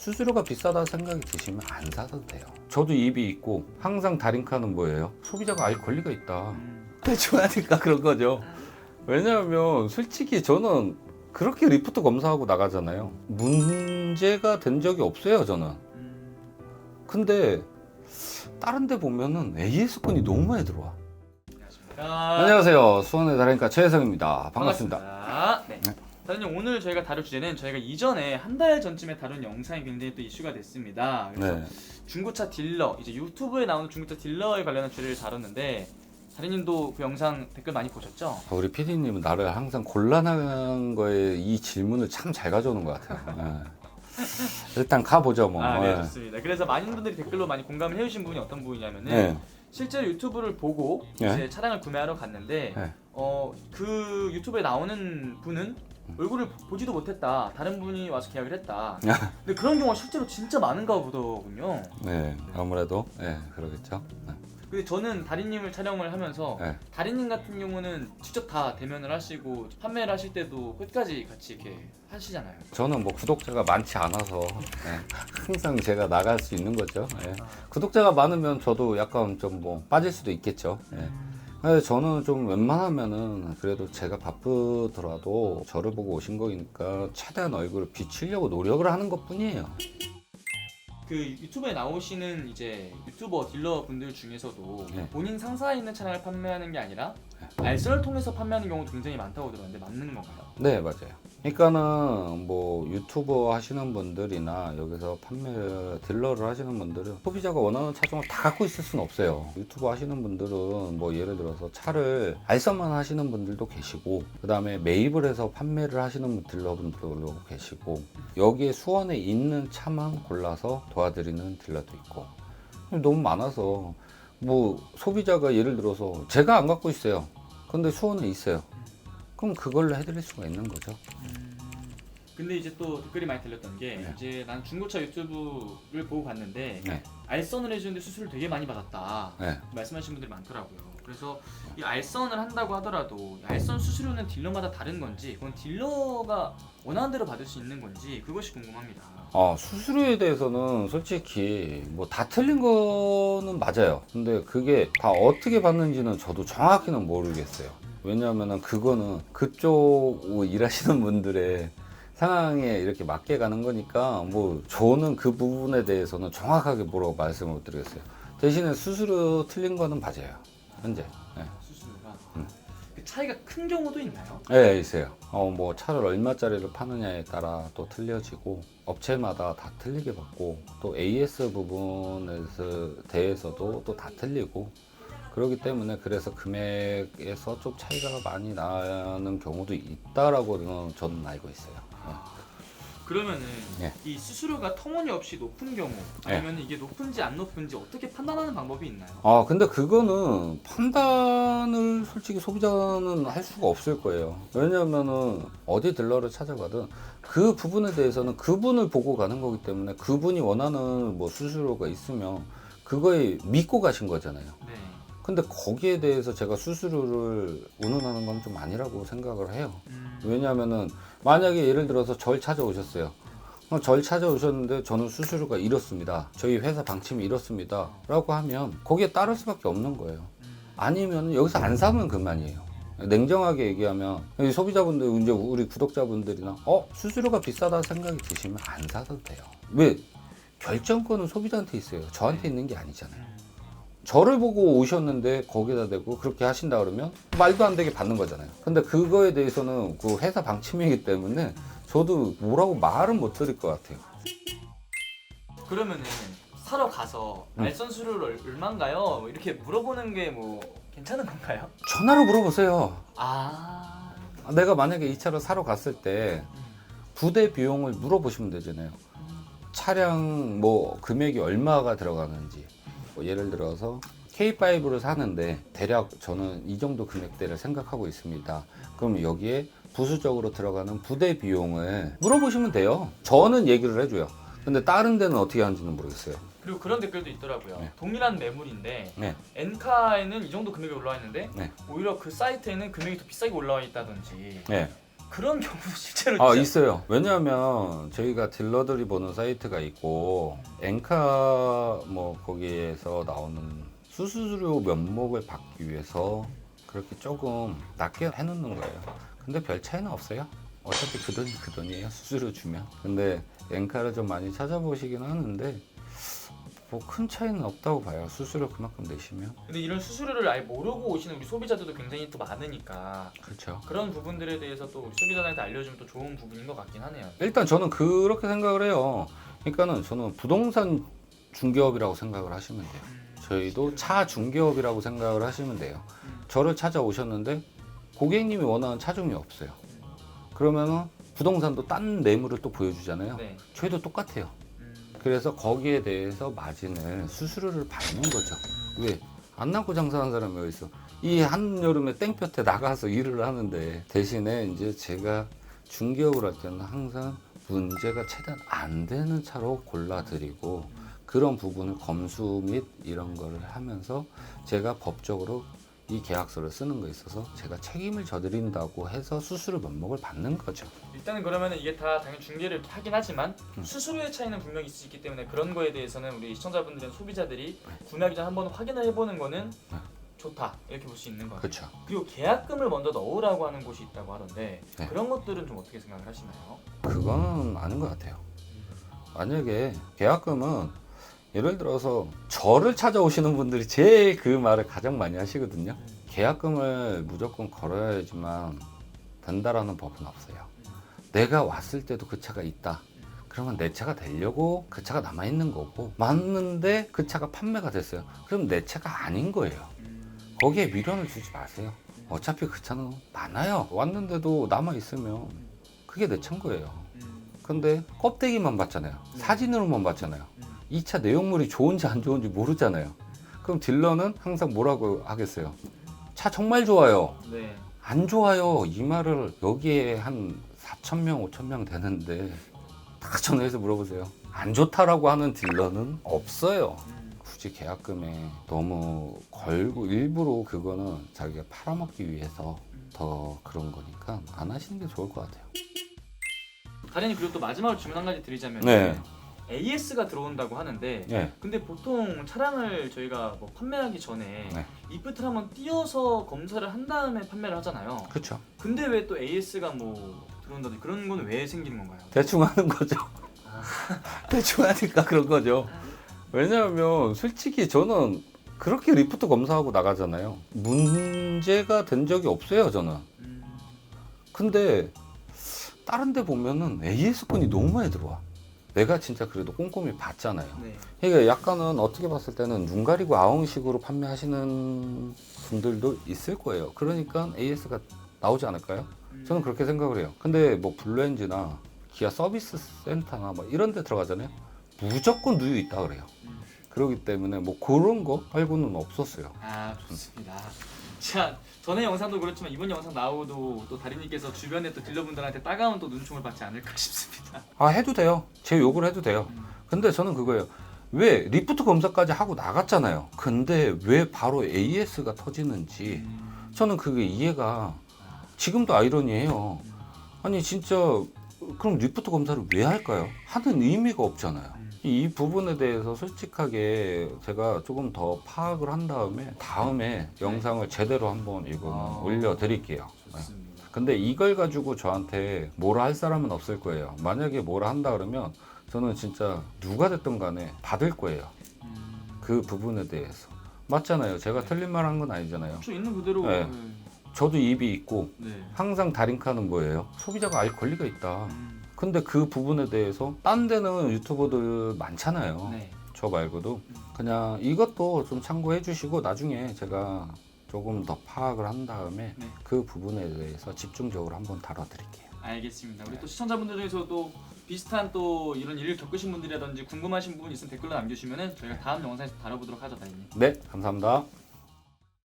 수수료가 비싸다는 생각이 드시면 안 사도 돼요. 저도 입이 있고 항상 다링카는 뭐예요? 소비자가 알 권리가 있다. 해줘야니까 그런 거죠. 왜냐하면 솔직히 저는 그렇게 리포트 검사하고 나가잖아요. 문제가 된 적이 없어요, 저는. 근데 다른 데 보면은 AS건이 너무 많이 들어와. 안녕하세요. 수원의 다링카 최혜성입니다. 반갑습니다. 네. 사장님, 오늘 저희가 다룰 주제는 저희가 이전에 한 달 전쯤에 다룬 영상이 굉장히 또 이슈가 됐습니다. 그래서 네. 중고차 딜러, 이제 유튜브에 나오는 중고차 딜러에 관련한 주제를 다뤘는데 다리님도 그 영상 댓글 많이 보셨죠? 우리 PD님은 나를 항상 곤란한 거에 이 질문을 참 잘 가져오는 것 같아요. 네. 일단 가보죠 뭐. 네, 좋습니다. 그래서 많은 분들이 댓글로 많이 공감을 해주신 부분이 어떤 부분이냐면은 네. 실제로 유튜브를 보고 네. 이제 차량을 구매하러 갔는데 네. 그 유튜브에 나오는 분은 얼굴을 보지도 못했다. 다른 분이 와서 계약을 했다. 근데 그런 경우가 실제로 진짜 많은가 보더군요. 네, 아무래도 그러겠죠. 네. 근데 저는 다리님을 촬영을 하면서 네. 다리님 같은 경우는 직접 다 대면을 하시고 판매를 하실 때도 끝까지 같이 이렇게 하시잖아요. 저는 뭐 구독자가 많지 않아서 항상 제가 나갈 수 있는 거죠. 구독자가 많으면 저도 약간 좀 뭐 빠질 수도 있겠죠. 근데 저는 좀 웬만하면은 그래도 제가 바쁘더라도 저를 보고 오신 거니까 최대한 얼굴을 비추려고 노력을 하는 것 뿐이에요. 그 유튜브에 나오시는 이제 유튜버 딜러 분들 중에서도 네. 본인 상사에 있는 차량을 판매하는 게 아니라 알선을 통해서 판매하는 경우도 굉장히 많다고 들었는데 맞는 건가요? 네, 맞아요. 그러니까는 뭐 유튜버 하시는 분들이나 여기서 판매 딜러를 하시는 분들은 소비자가 원하는 차종을 다 갖고 있을 수는 없어요. 유튜버 하시는 분들은 뭐 예를 들어서 차를 알선만 하시는 분들도 계시고, 그 다음에 매입을 해서 판매를 하시는 딜러분들도 계시고, 여기에 수원에 있는 차만 골라서 도와드리는 딜러도 있고, 너무 많아서 뭐 소비자가 예를 들어서 제가 안 갖고 있어요. 근데 수원에 있어요. 그럼 그걸로 해드릴 수가 있는 거죠. 근데 이제 또 댓글이 많이 들렸던 게 네. 이제 난 중고차 유튜브를 보고 봤는데 네. 알선을 해주는데 수수료를 되게 많이 받았다 네. 말씀하시는 분들이 많더라고요. 그래서 이 알선을 한다고 하더라도 알선 수수료는 딜러마다 다른 건지 그건 딜러가 원하는 대로 받을 수 있는 건지 그것이 궁금합니다. 수수료에 대해서는 솔직히 뭐 다 틀린 거는 맞아요. 근데 그게 다 어떻게 받는지는 저도 정확히는 모르겠어요. 왜냐하면 그거는 그쪽 일하시는 분들의 상황에 이렇게 맞게 가는 거니까 뭐 저는 그 부분에 대해서는 정확하게 뭐라고 말씀을 못 드리겠어요. 대신에 수수료 틀린 거는 맞아요. 현재. 네. 수수료가 그 차이가 큰 경우도 있나요? 네, 있어요. 뭐 차를 얼마짜리를 파느냐에 따라 또 틀려지고 업체마다 다 틀리게 받고 또 AS 부분에서 대해서도 또 다 틀리고 그렇기 때문에 그래서 금액에서 좀 차이가 많이 나는 경우도 있다라고 저는 알고 있어요. 그러면은 네. 이 수수료가 터무니없이 높은 경우 아니면 이게 높은지 안 높은지 어떻게 판단하는 방법이 있나요? 근데 그거는 판단을 솔직히 소비자는 할 수가 없을 거예요. 왜냐면은 어디 딜러를 찾아가든 그 부분에 대해서는 그분을 보고 가는 거기 때문에 그분이 원하는 뭐 수수료가 있으면 그거에 믿고 가신 거잖아요. 네. 근데 거기에 대해서 제가 수수료를 운운하는 건 좀 아니라고 생각을 해요. 왜냐하면은 만약에 예를 들어서 절 찾아오셨어요. 절 찾아오셨는데 저는 수수료가 이렇습니다. 저희 회사 방침이 이렇습니다. 라고 하면 거기에 따를 수밖에 없는 거예요. 아니면 여기서 안 사면 그만이에요. 냉정하게 얘기하면 소비자분들, 이제 우리 구독자분들이나 수수료가 비싸다 생각이 드시면 안 사도 돼요. 왜? 결정권은 소비자한테 있어요. 저한테 있는 게 아니잖아요. 저를 보고 오셨는데 거기다 대고 그렇게 하신다 그러면 말도 안 되게 받는 거잖아요. 근데 그거에 대해서는 그 회사 방침이기 때문에 저도 뭐라고 말은 못 드릴 것 같아요. 그러면은 사러 가서 알선 수수료를 얼마인가요? 뭐 이렇게 물어보는 게 뭐 괜찮은 건가요? 전화로 물어보세요. 내가 만약에 이 차를 사러 갔을 때 부대 비용을 물어보시면 되잖아요. 차량 뭐 금액이 얼마가 들어가는지, 뭐 예를 들어서 K5를 사는데 대략 저는 이 정도 금액대를 생각하고 있습니다. 그럼 여기에 부수적으로 들어가는 부대 비용을 물어보시면 돼요. 저는 얘기를 해줘요. 근데 다른 데는 어떻게 하는지는 모르겠어요. 그리고 그런 댓글도 있더라고요. 네. 동일한 매물인데 네. N카에는 이 정도 금액이 올라와 있는데 네. 오히려 그 사이트에는 금액이 더 비싸게 올라와 있다든지 네. 그런 경우도 실제로 아 있죠. 있어요. 왜냐하면 저희가 딜러들이 보는 사이트가 있고 엔카 뭐 거기에서 나오는 수수료 면목을 받기 위해서 그렇게 조금 낮게 해놓는 거예요. 근데 별 차이는 없어요. 어차피 그 돈이 그 돈이에요. 수수료 주면. 근데 엔카를 좀 많이 찾아보시긴 하는데 뭐 큰 차이는 없다고 봐요. 수수료 그만큼 내시면. 근데 이런 수수료를 아예 모르고 오시는 우리 소비자들도 굉장히 또 많으니까 그렇죠. 그런 부분들에 대해서 또 우리 소비자들한테 알려주면 또 좋은 부분인 것 같긴 하네요. 일단 저는 그렇게 생각을 해요. 그러니까는 저는 부동산 중개업이라고 생각을 하시면 돼요. 저희도 차 중개업이라고 생각을 하시면 돼요. 저를 찾아오셨는데 고객님이 원하는 차 종이 없어요. 그러면은 부동산도 딴 매물을 또 보여주잖아요. 네. 저희도 똑같아요. 그래서 거기에 대해서 마진을 수수료를 받는 거죠. 왜? 안 남고 장사하는 사람이 어디 있어? 이 한여름에 땡볕에 나가서 일을 하는데 대신에 이제 제가 중개업을 할 때는 항상 문제가 최대한 안 되는 차로 골라드리고 그런 부분을 검수 및 이런 거를 하면서 제가 법적으로 이 계약서를 쓰는 거에 있어서 제가 책임을 져드린다고 해서 수수료 면목을 받는 거죠. 일단은 그러면은 이게 다 당연히 중개를 하긴 하지만 수수료의 차이는 분명히 있을 수 있기 때문에 그런 거에 대해서는 우리 시청자분들은 소비자들이 구매하기 전에 한번 확인을 해보는 거는 좋다 이렇게 볼 수 있는 거예요. 그렇죠. 그리고 계약금을 먼저 넣으라고 하는 곳이 있다고 하던데 네. 그런 것들은 좀 어떻게 생각을 하시나요? 그거는 아닌 것 같아요. 만약에 계약금은 예를 들어서 저를 찾아오시는 분들이 제일 그 말을 가장 많이 하시거든요. 계약금을 무조건 걸어야지만 된다라는 법은 없어요. 내가 왔을 때도 그 차가 있다. 그러면 내 차가 되려고 그 차가 남아있는 거고 맞는데 그 차가 판매가 됐어요. 그럼 내 차가 아닌 거예요. 거기에 미련을 주지 마세요. 어차피 그 차는 많아요. 왔는데도 남아있으면 그게 내 차인 거예요. 근데 껍데기만 봤잖아요. 사진으로만 봤잖아요. 이 차 내용물이 좋은지 안 좋은지 모르잖아요. 그럼 딜러는 항상 뭐라고 하겠어요? 차 정말 좋아요. 네. 안 좋아요. 이 말을 여기에 한 4,000명, 5,000명 되는데 다 전화해서 물어보세요. 안 좋다라고 하는 딜러는 없어요. 굳이 계약금에 너무 걸고 일부러 그거는 자기가 팔아먹기 위해서 더 그런 거니까 안 하시는 게 좋을 것 같아요. 다리님 그리고 또 마지막으로 질문 한 가지 드리자면 네. AS가 들어온다고 하는데 네. 근데 보통 차량을 저희가 뭐 판매하기 전에 네. 리프트를 한번 띄워서 검사를 한 다음에 판매를 하잖아요. 그렇죠. 근데 왜 또 AS가 뭐 들어온다든지 그런 건 왜 생기는 건가요? 대충 하는 거죠. 대충 하니까 그런 거죠. 왜냐하면 솔직히 저는 그렇게 리프트 검사하고 나가잖아요. 문제가 된 적이 없어요, 저는. 근데 다른 데 보면은 AS건이 너무 많이 들어와. 내가 진짜 그래도 꼼꼼히 봤잖아요. 네. 그러니까 약간은 어떻게 봤을 때는 눈 가리고 아웅식으로 판매하시는 분들도 있을 거예요. 그러니까 AS가 나오지 않을까요? 저는 그렇게 생각을 해요. 근데 뭐 블루엔즈나 기아 서비스 센터나 뭐 이런 데 들어가잖아요. 무조건 누유 있다 그래요. 그렇기 때문에 뭐 그런 거 말고는 없었어요. 아 좋습니다. 자 전에 영상도 그렇지만 이번 영상 나오도 또 다리님께서 주변에 또 딜러분들한테 따가운 또 눈총을 받지 않을까 싶습니다. 아 해도 돼요. 제 욕을 해도 돼요. 근데 저는 그거예요. 왜 리프트 검사까지 하고 나갔잖아요. 근데 왜 바로 AS가 터지는지 저는 그게 이해가 지금도 아이러니해요. 아니 진짜 그럼 리프트 검사를 왜 할까요? 하는 의미가 없잖아요. 이 부분에 대해서 솔직하게 제가 조금 더 파악을 한 다음에 영상을 제대로 한번 이거는 올려드릴게요. 좋습니다. 근데 이걸 가지고 저한테 뭐라 할 사람은 없을 거예요. 만약에 뭐라 한다 그러면 저는 진짜 누가 됐든 간에 받을 거예요. 그 부분에 대해서. 맞잖아요. 제가 틀린 말 한 건 아니잖아요. 저 있는 그대로. 네. 저도 입이 있고 네. 항상 다림카는 뭐예요? 소비자가 알 권리가 있다. 근데 그 부분에 대해서 딴 데는 유튜버들 많잖아요. 네. 저 말고도 그냥 이것도 좀 참고해 주시고 나중에 제가 조금 더 파악을 한 다음에 네. 그 부분에 대해서 집중적으로 한번 다뤄드릴게요. 알겠습니다. 우리 또 시청자분들 중에서도 비슷한 또 이런 일을 겪으신 분들이라든지 궁금하신 부분 있으면 댓글로 남겨주시면은 저희가 다음 영상에서 다뤄보도록 하죠, 다리님. 네, 감사합니다.